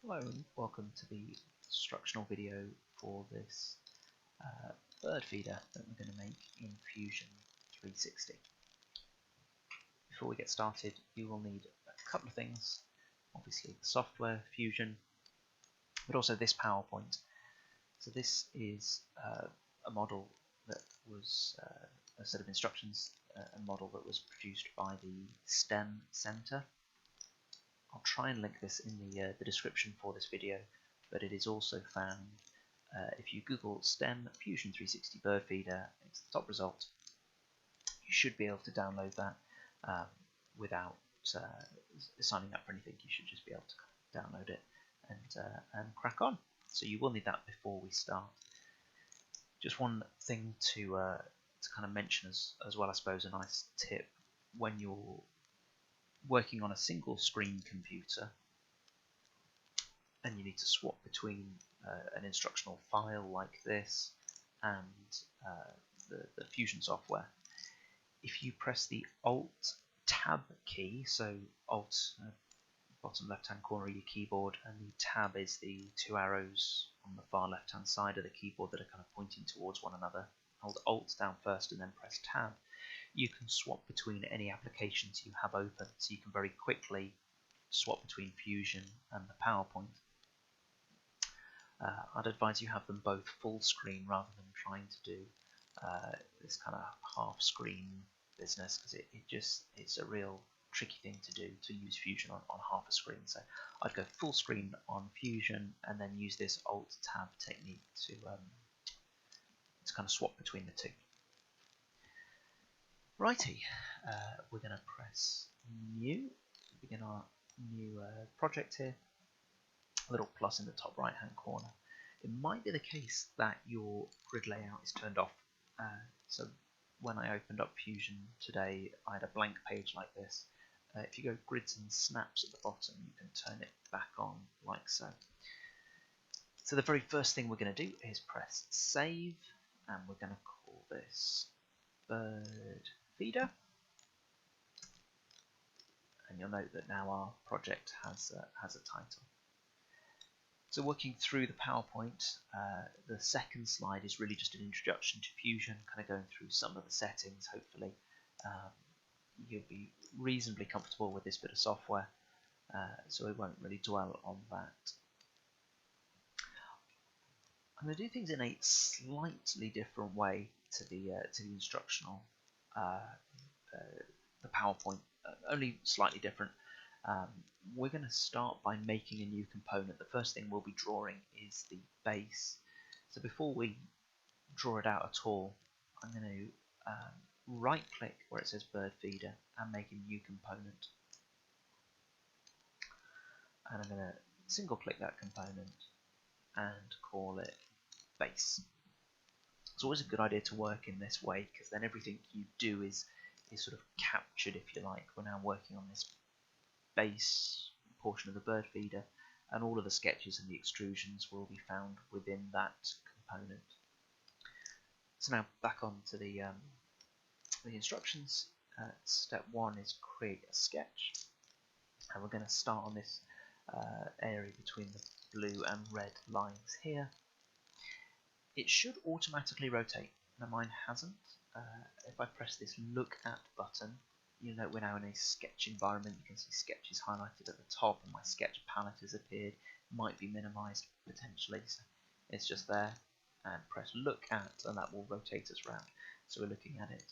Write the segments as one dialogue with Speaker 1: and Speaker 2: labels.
Speaker 1: Hello and welcome to the instructional video for this bird feeder that we're going to make in Fusion 360. Before we get started, you will need a couple of things. Obviously the software, Fusion, but also this PowerPoint. So this is a model that was a set of instructions, a model that was produced by the STEM Center. I'll try and link this in the description for this video, but it is also found if you Google STEM Fusion 360 bird feeder, it's the top result. You should be able to download that without signing up for anything. You should just be able to download it and crack on. So you will need that before we start. Just one thing to kind of mention as well, I suppose, a nice tip when you're working on a single screen computer and you need to swap between an instructional file like this and the Fusion software. If you press the Alt Tab key, so Alt bottom left hand corner of your keyboard, and the Tab is the two arrows on the far left hand side of the keyboard that are kind of pointing towards one another. Hold Alt down first and then press Tab. You can swap between any applications you have open, so you can very quickly swap between Fusion and the PowerPoint. I'd advise you have them both full screen rather than trying to do this kind of half screen business, because it's a real tricky thing to do, to use Fusion on half a screen. So I'd go full screen on Fusion and then use this Alt Tab technique to kind of swap between the two. Righty, we're going to press New, begin our new project here. A little plus in the top right hand corner. It might be the case that your grid layout is turned off. So when I opened up Fusion today, I had a blank page like this. If you go grids and snaps at the bottom, you can turn it back on like so. So the very first thing we're going to do is press save, and we're going to call this bird feeder. And you'll note that now our project has a title. So working through the PowerPoint, the second slide is really just an introduction to Fusion, kind of going through some of the settings. Hopefully you'll be reasonably comfortable with this bit of software, so we won't really dwell on that. I'm going to do things in a slightly different way to the instructional, the PowerPoint, only slightly different. We're going to start by making a new component. The first thing we'll be drawing is the base. So before we draw it out at all, I'm going to right click where it says bird feeder and make a new component. And I'm going to single click that component and call it base. It's always a good idea to work in this way, because then everything you do is sort of captured, if you like. We're now working on this base portion of the bird feeder, and all of the sketches and the extrusions will be found within that component. So now back on to the instructions. Step 1 is create a sketch, and we're going to start on this area between the blue and red lines here. It should automatically rotate. Now mine hasn't. If I press this look at button, you'll note we're now in a sketch environment. You can see sketches highlighted at the top, and my sketch palette has appeared. Might be minimized potentially, so it's just there. And press look at, and that will rotate us around. So we're looking at it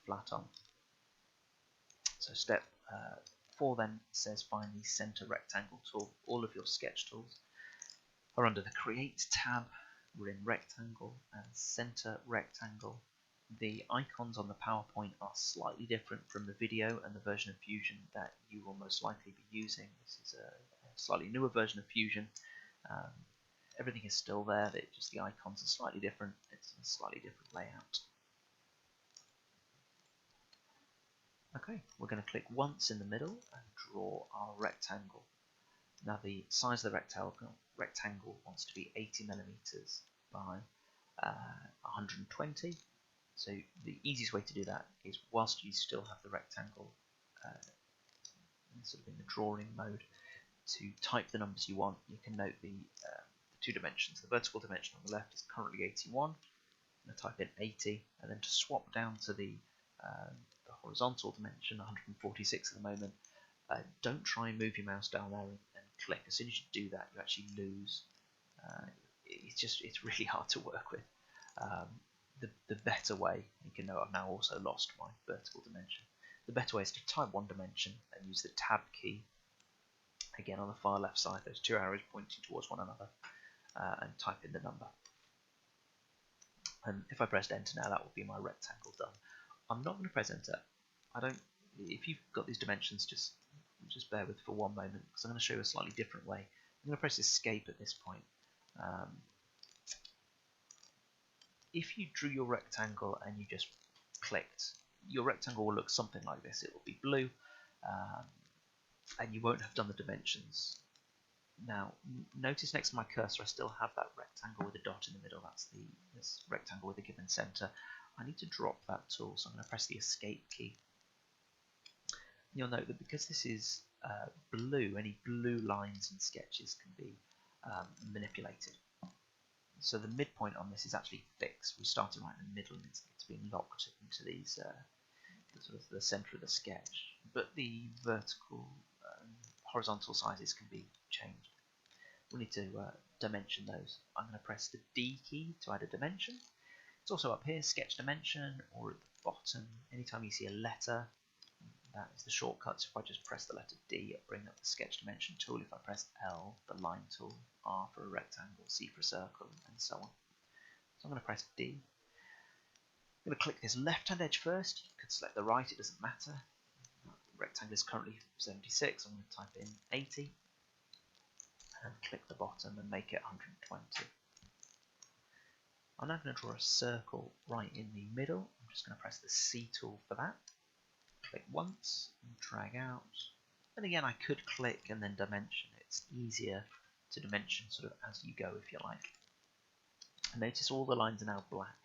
Speaker 1: flat on. So step 4 then says find the center rectangle tool. All of your sketch tools are under the create tab. We're in rectangle and center rectangle. The icons on the PowerPoint are slightly different from the video and the version of Fusion that you will most likely be using. This is a slightly newer version of Fusion. Everything is still there, just the icons are slightly different. It's a slightly different layout. Okay, we're going to click once in the middle and draw our rectangle. Now the size of the rectangle wants to be 80 millimeters by 120. So the easiest way to do that is, whilst you still have the rectangle sort of in the drawing mode, to type the numbers you want, you can note the 2 dimensions. The vertical dimension on the left is currently 81. I'm going to type in 80, and then to swap down to the horizontal dimension, 146 at the moment. Don't try and move your mouse down there and click. As soon as you do that, you actually lose. It's really hard to work with. The better way, you can know I've now also lost my vertical dimension. The better way is to type one dimension and use the tab key. Again, on the far left side, those 2 arrows pointing towards one another, and type in the number. And if I pressed enter now, that will be my rectangle done. I'm not going to press enter. If you've got these dimensions, just bear with for one moment, because I'm going to show you a slightly different way. I'm going to press escape at this point. If you drew your rectangle and you just clicked, your rectangle will look something like this. It will be blue, and you won't have done the dimensions. Now, notice next to my cursor I still have that rectangle with a dot in the middle. That's this rectangle with a given center. I need to drop that tool, so I'm going to press the escape key. You'll note that because this is blue, any blue lines and sketches can be manipulated. So the midpoint on this is actually fixed. We started right in the middle, and it's being locked into these sort of the center of the sketch. But the vertical, horizontal sizes can be changed. We need to dimension those. I'm going to press the D key to add a dimension. It's also up here, sketch dimension, or at the bottom. Anytime you see a letter, that is the shortcut. So if I just press the letter D, it'll bring up the sketch dimension tool. If I press L, the line tool, R for a rectangle, C for a circle, and so on. So I'm going to press D. I'm going to click this left-hand edge first. You could select the right, it doesn't matter. The rectangle is currently 76. I'm going to type in 80. And click the bottom and make it 120. I'm now going to draw a circle right in the middle. I'm just going to press the C tool for that. Click once and drag out. And again, I could click and then dimension. It's easier to dimension sort of as you go, if you like. And notice all the lines are now black.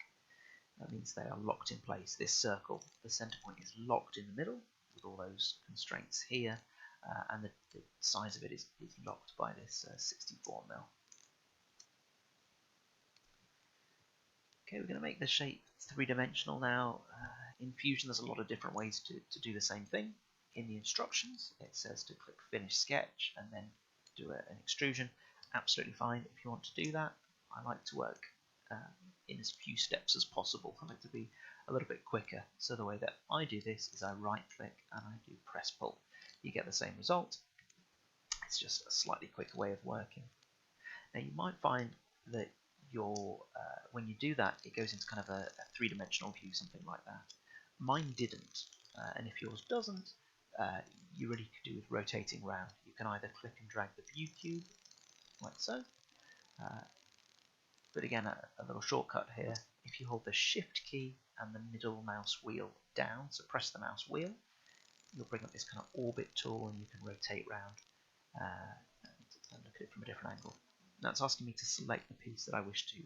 Speaker 1: That means they are locked in place. This circle, the center point, is locked in the middle with all those constraints here. And the size of it is locked by this 64mm. Okay, we're going to make the shape three-dimensional now. In Fusion, there's a lot of different ways to do the same thing. In the instructions, it says to click Finish Sketch and then do an extrusion. Absolutely fine. If you want to do that, I like to work in as few steps as possible. I like to be a little bit quicker. So the way that I do this is I right-click and I do Press Pull. You get the same result. It's just a slightly quicker way of working. Now you might find that when you do that, it goes into kind of a three-dimensional view, something like that. Mine didn't, and if yours doesn't, you really could do with rotating round. You can either click and drag the view cube, like so. But again, a little shortcut here. If you hold the Shift key and the middle mouse wheel down, so press the mouse wheel, you'll bring up this kind of orbit tool and you can rotate round and look at it from a different angle. Now it's asking me to select the piece that I wish to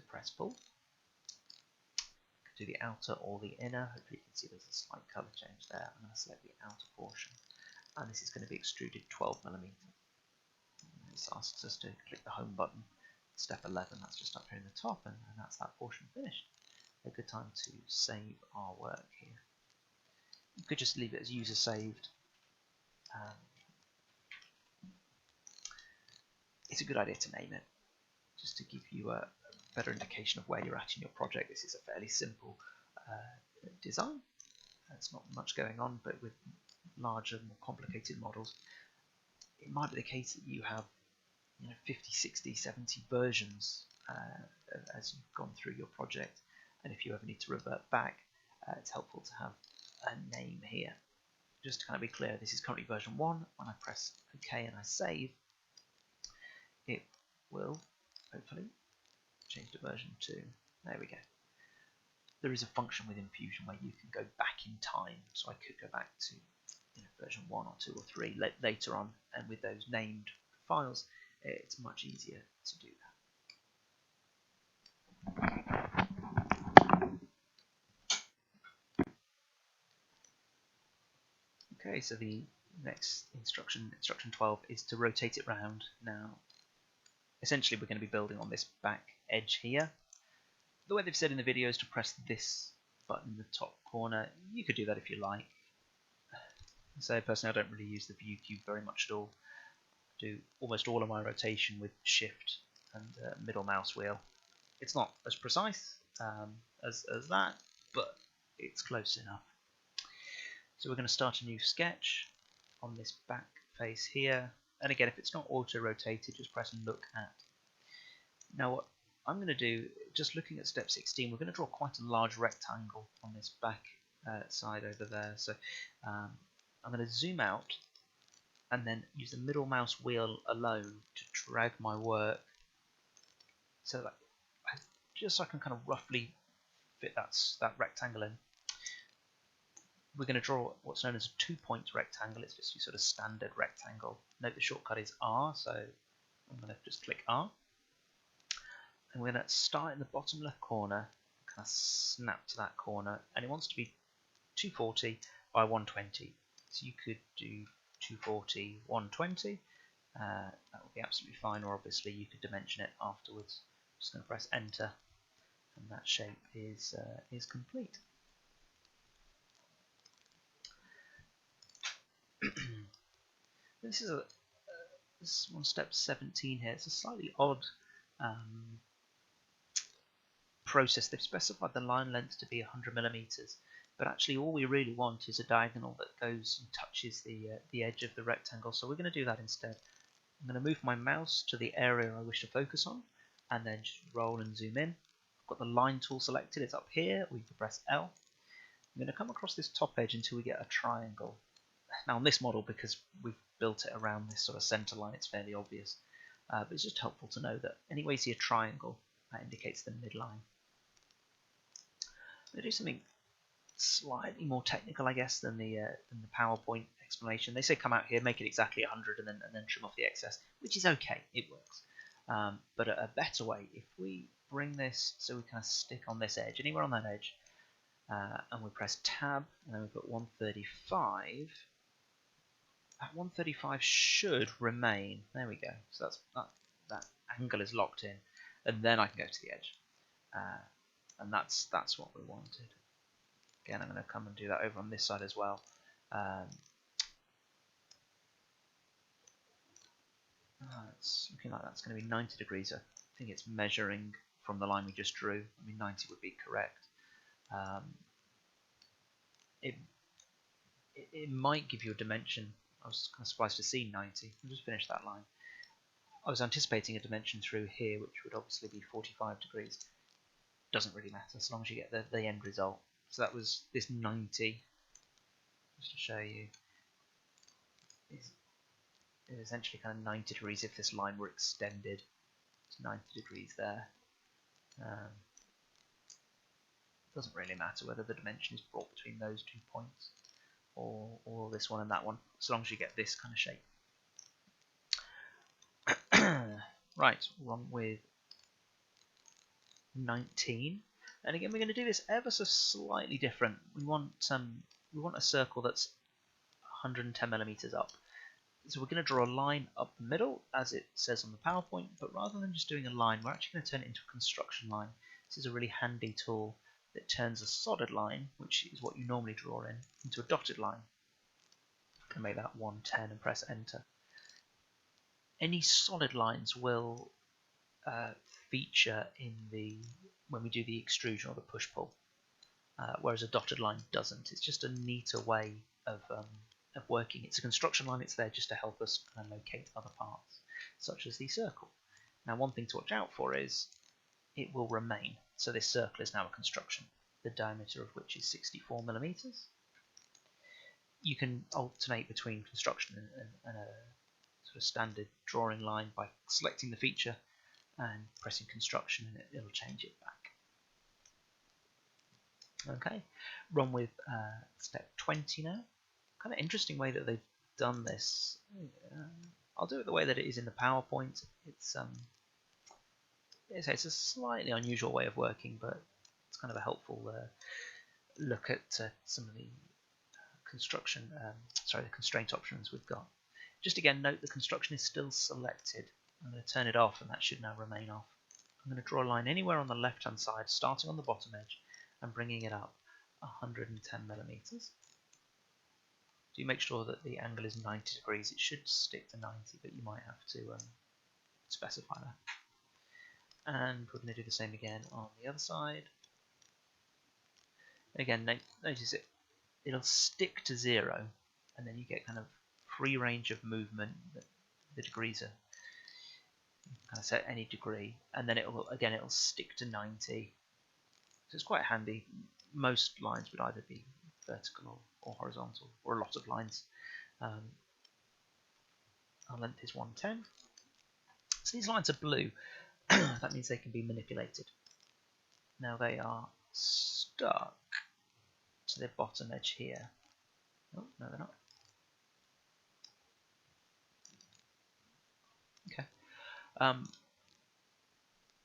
Speaker 1: press pull. Do the outer or the inner. Hopefully you can see there's a slight colour change there. I'm going to select the outer portion, and this is going to be extruded 12mm. This asks us to click the home button. Step 11, that's just up here in the top, and that's that portion finished. A good time to save our work here. You could just leave it as user saved. It's a good idea to name it, just to give you a better indication of where you're at in your project. This is a fairly simple design. There's not much going on, but with larger, more complicated models, it might be the case that you have 50, 60, 70 versions as you've gone through your project, and if you ever need to revert back, it's helpful to have a name here. Just to kind of be clear, this is currently version 1. When I press OK and I save, it will hopefully change to version 2. There we go. There is a function within Fusion where you can go back in time, so I could go back to version 1 or 2 or 3 later on, and with those named files, it's much easier to do that. Okay, so the Next instruction 12, is to rotate it round. Now, essentially we're going to be building on this back edge here. The way they've said in the video is to press this button in the top corner. You could do that if you like. So personally I don't really use the view cube very much at all. I do almost all of my rotation with shift and middle mouse wheel. It's not as precise as that, but it's close enough. So we're going to start a new sketch on this back face here, and again, if it's not auto rotated, just press look at. Now what I'm going to do, just looking at step 16, we're going to draw quite a large rectangle on this back side over there. So I'm going to zoom out and then use the middle mouse wheel alone to drag my work so that just so I can kind of roughly fit that rectangle in. We're going to draw what's known as a 2-point rectangle. It's just your sort of standard rectangle. Note the shortcut is R, so I'm going to just click R. And we're going to start in the bottom left corner, kind of snap to that corner, and it wants to be 240 by 120. So you could do 240, 120. That would be absolutely fine, or obviously you could dimension it afterwards. I'm just going to press enter, and that shape is complete. This is on step 17 here. It's a slightly odd process. They've specified the line length to be 100 millimeters, but actually all we really want is a diagonal that goes and touches the edge of the rectangle. So we're going to do that instead. I'm going to move my mouse to the area I wish to focus on, and then just roll and zoom in. I've got the line tool selected. It's up here. We can press L. I'm going to come across this top edge until we get a triangle. Now on this model, because we've built it around this sort of center line, it's fairly obvious, but it's just helpful to know that anyway you see a triangle, that indicates the midline. I'm going to do something slightly more technical, I guess, than the PowerPoint explanation. They say come out here, make it exactly 100, and then trim off the excess, which is okay, it works. But a better way, if we bring this so we kind of stick on this edge, anywhere on that edge, and we press tab, and then we put 135. That 135 should remain. There we go. So that angle is locked in, and then I can go to the edge, and that's what we wanted. Again, I'm going to come and do that over on this side as well. It's looking like that's going to be 90 degrees. I think it's measuring from the line we just drew. I mean, 90 would be correct. It might give you a dimension. I was kind of surprised to see 90. I'll just finish that line. I was anticipating a dimension through here, which would obviously be 45 degrees. Doesn't really matter, as long as you get the end result. So that was this 90, just to show you, is essentially kind of 90 degrees if this line were extended. It's 90 degrees there. Doesn't really matter whether the dimension is brought between those 2 points or this one and that one, as long as you get this kind of shape. Right, we're on with 19, and again we're going to do this ever so slightly different. We want a circle that's 110 millimeters up. So we're going to draw a line up the middle, as it says on the PowerPoint, but rather than just doing a line, we're actually going to turn it into a construction line. This is a really handy tool that turns a solid line, which is what you normally draw in, into a dotted line. I'm going to make that 110 and press enter. Any solid lines will feature when we do the extrusion or the push-pull, whereas a dotted line doesn't. It's just a neater way of working. It's a construction line. It's there just to help us kind of locate other parts, such as the circle. Now, one thing to watch out for is it will remain. So this circle is now a construction, the diameter of which is 64 millimeters. You can alternate between construction and a sort of standard drawing line by selecting the feature and pressing construction, and it'll change it back. Okay, run with step 20 now. Kind of interesting way that they've done this. I'll do it the way that it is in the PowerPoint. It's a slightly unusual way of working, but it's kind of a helpful look at some of the the constraint options we've got. Just again, note the construction is still selected. I'm going to turn it off, and that should now remain off. I'm going to draw a line anywhere on the left-hand side, starting on the bottom edge and bringing it up 110 millimeters. Do make sure that the angle is 90 degrees. It should stick to 90, but you might have to specify that. And we're going to do the same again on the other side. Again, notice it'll stick to 0, and then you get kind of free range of movement. The degrees are, you can kind of set any degree, and then it'll stick to 90. So it's quite handy. Most lines would either be vertical or horizontal, or a lot of lines. Our length is 110. So these lines are blue. That means they can be manipulated. Now they are stuck to the bottom edge here. Oh, no, they're not. Okay.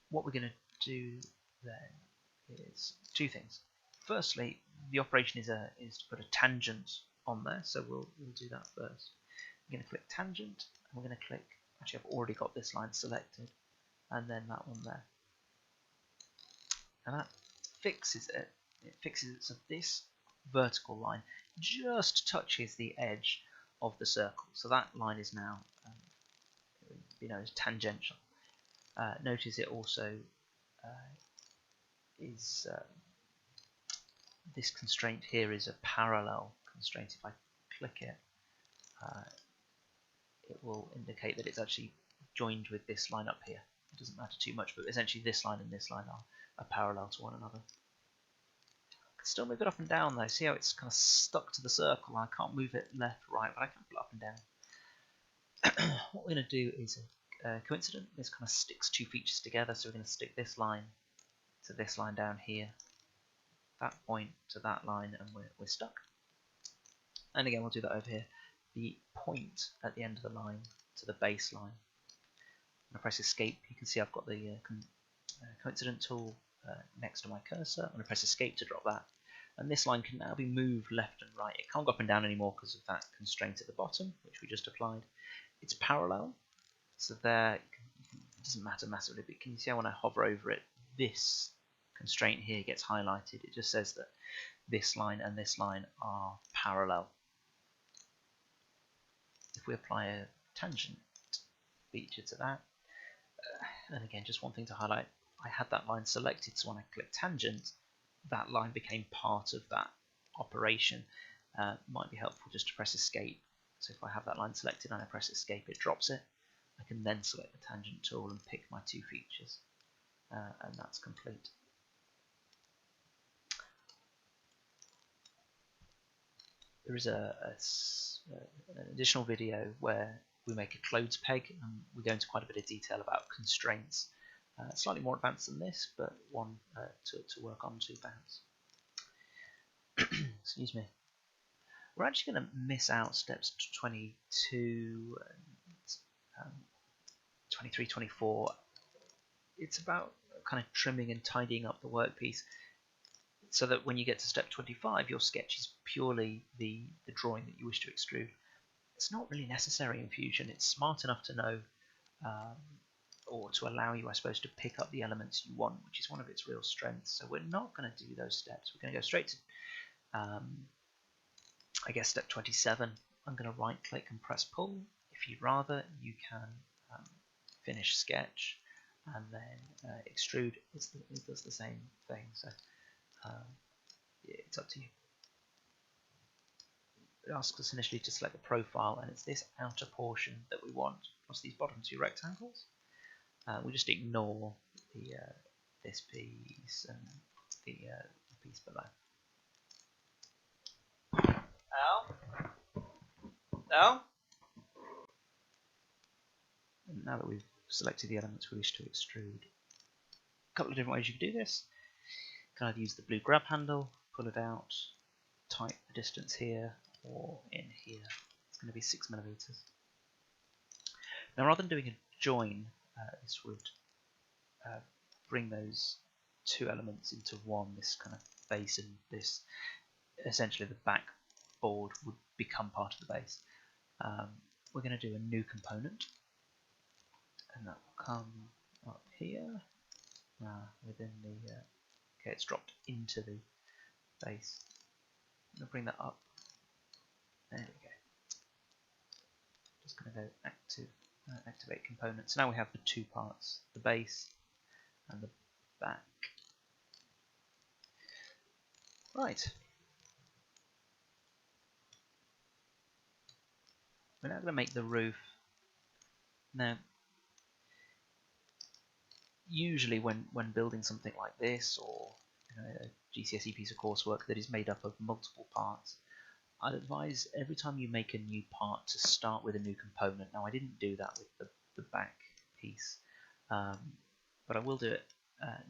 Speaker 1: What we're going to do then is two things. Firstly, the operation is to put a tangent on there, so we'll do that first. I'm going to click tangent, and we're going to click. Actually, I've already got this line selected, and then that one there, and that fixes it. It fixes it so this vertical line just touches the edge of the circle. So that line is now is tangential. Notice it also is this constraint here is a parallel constraint. If I click it, it will indicate that it's actually joined with this line up here. It doesn't matter too much, but essentially this line and this line are parallel to one another. I can still move it up and down though. See how it's kind of stuck to the circle? I can't move it left, right, but I can pull it up and down. What we're going to do is coincident. This kind of sticks two features together, so we're going to stick this line to this line down here, that point to that line, and we're stuck. And again, we'll do that over here. The point at the end of the line to the base line. When I press escape, you can see I've got the coincident tool next to my cursor. I'm going to press escape to drop that. And this line can now be moved left and right. It can't go up and down anymore because of that constraint at the bottom, which we just applied. It's parallel, so there, it doesn't matter massively, but can you see how when I hover over it, this constraint here gets highlighted? It just says that this line and this line are parallel. If we apply a tangent feature to that, and again, just one thing to highlight, I had that line selected, so when I click tangent, that line became part of that operation. Might be helpful just to press escape. So if I have that line selected and I press escape, it drops it. I can then select the tangent tool and pick my two features, and that's complete. There is an additional video where we make a clothes peg, and we go into quite a bit of detail about constraints. Slightly more advanced than this, but one to work on to perhaps. Excuse me. We're actually going to miss out steps 22, 23, 24. It's about kind of trimming and tidying up the workpiece so that when you get to step 25, your sketch is purely the drawing that you wish to extrude. It's not really necessary in Fusion. It's smart enough to know or to allow you, I suppose, to pick up the elements you want, which is one of its real strengths. So we're not going to do those steps. We're going to go straight to, I guess, step 27. I'm going to right click and press pull. If you'd rather, you can finish sketch and then extrude. It does the same thing. So yeah, it's up to you. It asks us initially to select the profile, and it's this outer portion that we want, plus these bottom two rectangles. We just ignore the this piece and the piece below. Now that we've selected the elements we wish to extrude, a couple of different ways you can do this. You can either use the blue grab handle, pull it out, type the distance here, or in here. It's going to be 6 millimeters. Now, rather than doing a join, this would bring those two elements into one, this kind of face and this, essentially the back board would become part of the base. We're going to do a new component, and that will come up here within the. Okay, it's dropped into the base. I'm going to bring that up. There we go. Just going to go activate components. Now we have the two parts: the base and the back. Right. We're now going to make the roof. Now, usually when building something like this, or a GCSE piece of coursework that is made up of multiple parts, I'd advise every time you make a new part to start with a new component. Now, I didn't do that with the back piece, but I will do it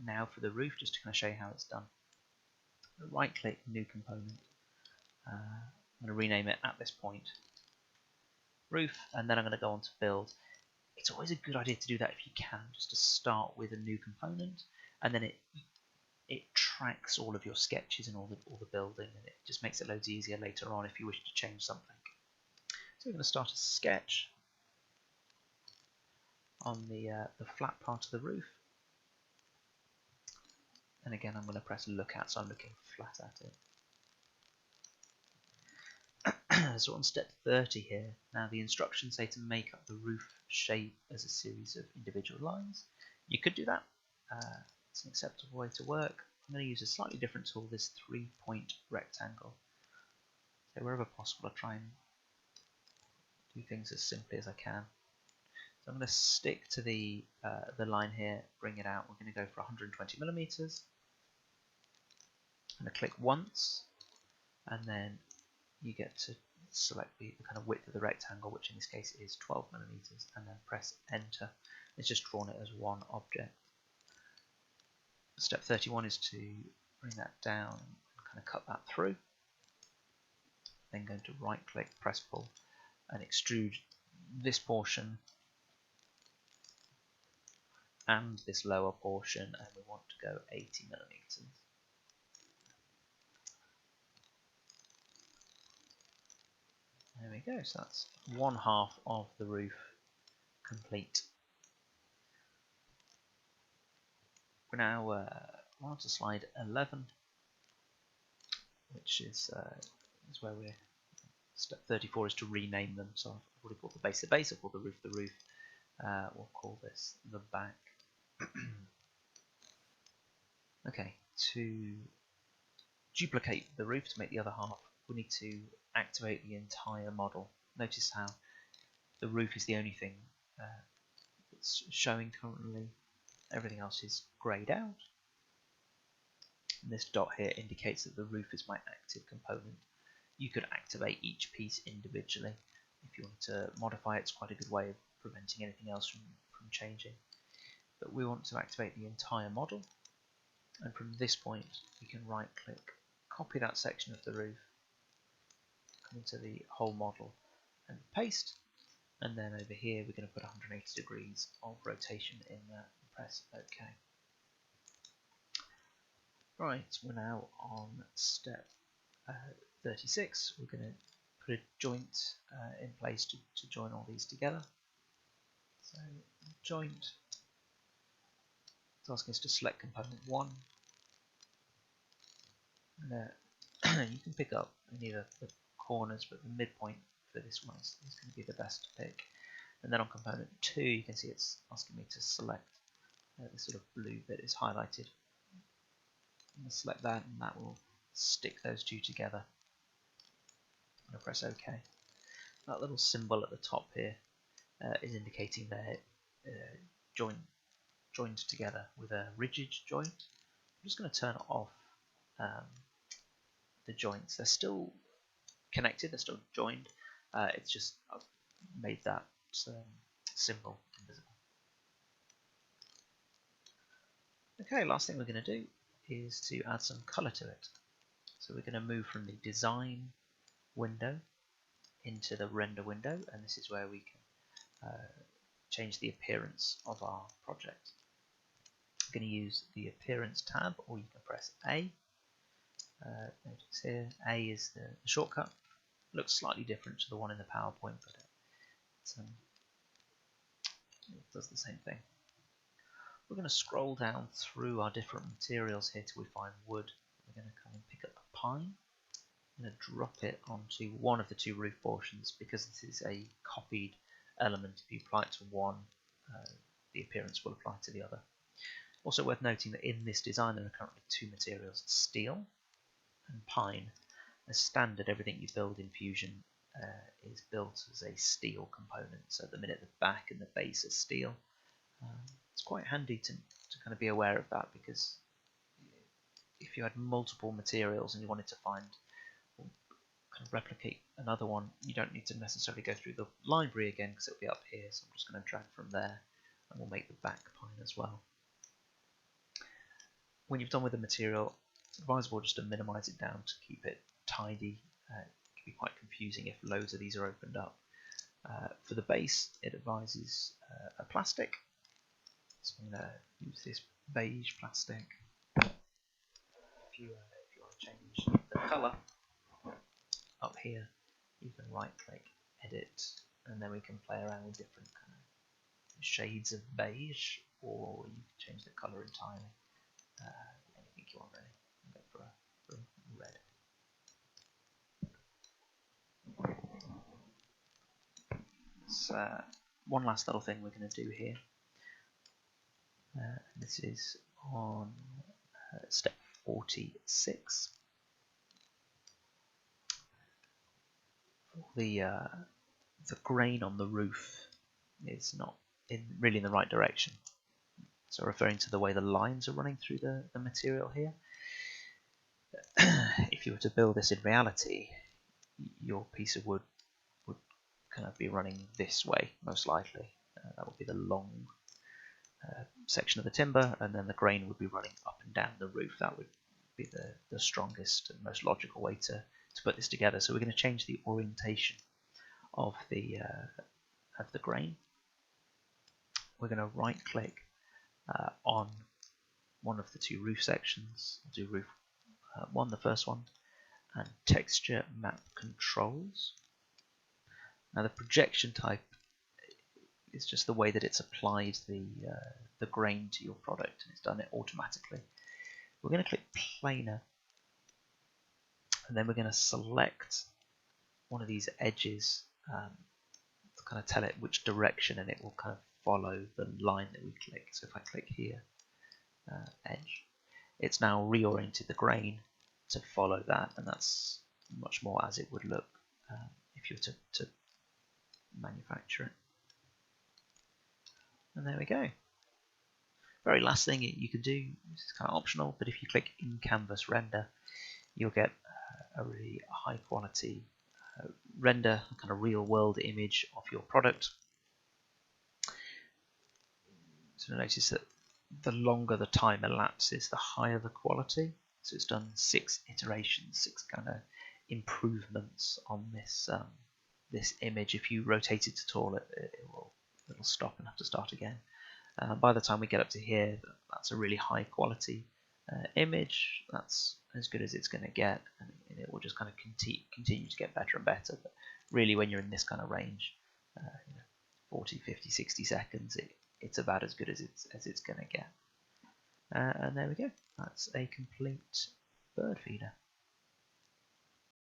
Speaker 1: now for the roof, just to kind of show you how it's done. Right click, new component. I'm going to rename it at this point roof, and then I'm going to go on to build. It's always a good idea to do that if you can, just to start with a new component, and then it tracks all of your sketches and all the building, and it just makes it loads easier later on if you wish to change something. So we're going to start a sketch on the flat part of the roof, and again I'm going to press look at, so I'm looking flat at it. So on step 30 here, now the instructions say to make up the roof shape as a series of individual lines. You could do that. It's an acceptable way to work. I'm going to use a slightly different tool, this 3-point rectangle. So wherever possible, I try and do things as simply as I can. So I'm going to stick to the line here, bring it out. We're going to go for 120 millimeters. I'm going to click once, and then you get to select the kind of width of the rectangle, which in this case is 12 millimeters, and then press enter. It's just drawn it as one object. Step 31 is to bring that down and kind of cut that through. Then going to right click, press pull, and extrude this portion and this lower portion, and we want to go 80 millimeters. There we go, so that's one half of the roof complete. We're now on to slide 11, which is where we're. Step 34 is to rename them. So I've already called the base, I've called the roof, we'll call this the back. Okay, to duplicate the roof to make the other half, we need to activate the entire model. Notice how the roof is the only thing that's showing currently. Everything else is greyed out. And this dot here indicates that the roof is my active component. You could activate each piece individually. If you want to modify it, it's quite a good way of preventing anything else from changing. But we want to activate the entire model, and from this point we can right click, copy that section of the roof, come into the whole model and paste, and then over here we're going to put 180 degrees of rotation in there and press OK. Right, we're now on step 36. We're going to put a joint in place to join all these together. So joint, it's asking us to select component 1. And, you can pick up any of the corners, but the midpoint for this one is going to be the best to pick. And then on component 2, you can see it's asking me to select this sort of blue bit is highlighted. I'm going to select that, and that will stick those two together. I'm going to press OK. That little symbol at the top here is indicating they're joined together with a rigid joint. I'm just going to turn off the joints. They're still connected, they're still joined. It's just I've made that symbol invisible. Okay, last thing we're going to do is to add some color to it. So we're going to move from the design window into the render window, and this is where we can change the appearance of our project. I'm going to use the appearance tab, or you can press A. Notice here A is the shortcut. looks slightly different to the one in the PowerPoint, but it does the same thing. We're going to scroll down through our different materials here till we find wood. We're going to come and pick up a pine. I'm going to drop it onto one of the two roof portions because this is a copied element. If you apply it to one, the appearance will apply to the other. Also worth noting that in this design there are currently two materials, steel and pine. As standard, everything you build in Fusion is built as a steel component. So at the minute the back and the base are steel. It's quite handy to kind of be aware of that, because if you had multiple materials and you wanted to find or kind of replicate another one, you don't need to necessarily go through the library again because it'll be up here. So I'm just going to drag from there and we'll make the back pine as well. When you've done with the material, it's advisable just to minimize it down to keep it tidy. It can be quite confusing if loads of these are opened up. For the base, it advises a plastic. So I'm going to use this beige plastic. If you want to change the colour up here, you can right click, edit, and then we can play around with different kind of shades of beige, or you can change the colour entirely. Anything you want really. I'll go for a red. So one last little thing we're going to do here. This is on step 46. The grain on the roof is not really in the right direction. So referring to the way the lines are running through the material here. If you were to build this in reality, your piece of wood would kind of be running this way, most likely. That would be the long section of the timber, and then the grain would be running up and down the roof. That would be the strongest and most logical way to put this together. So we're going to change the orientation of the grain. We're going to right click on one of the two roof sections. I'll do roof 1, the first one, and texture map controls. Now the projection type is just the way that it's applied the grain to your product, and it's done it automatically. We're going to click planar, and then we're going to select one of these edges to kind of tell it which direction, and it will kind of follow the line that we click. So if I click here, edge, it's now reoriented the grain to follow that, and that's much more as it would look if you were to manufacture it. And there we go. Very last thing you can do, this is kind of optional, but if you click in canvas render, you'll get a really high quality render, a kind of real world image of your product. So notice that the longer the time elapses, the higher the quality. So it's done 6 iterations, 6 kind of improvements on this this image. If you rotate it at all, it'll stop and have to start again. By the time we get up to here, that's a really high quality image. That's as good as it's going to get, and it will just kind of continue to get better and better. But really, when you're in this kind of range, 40, 50, 60 seconds, it's about as good as it's going to get. And there we go. That's a complete bird feeder.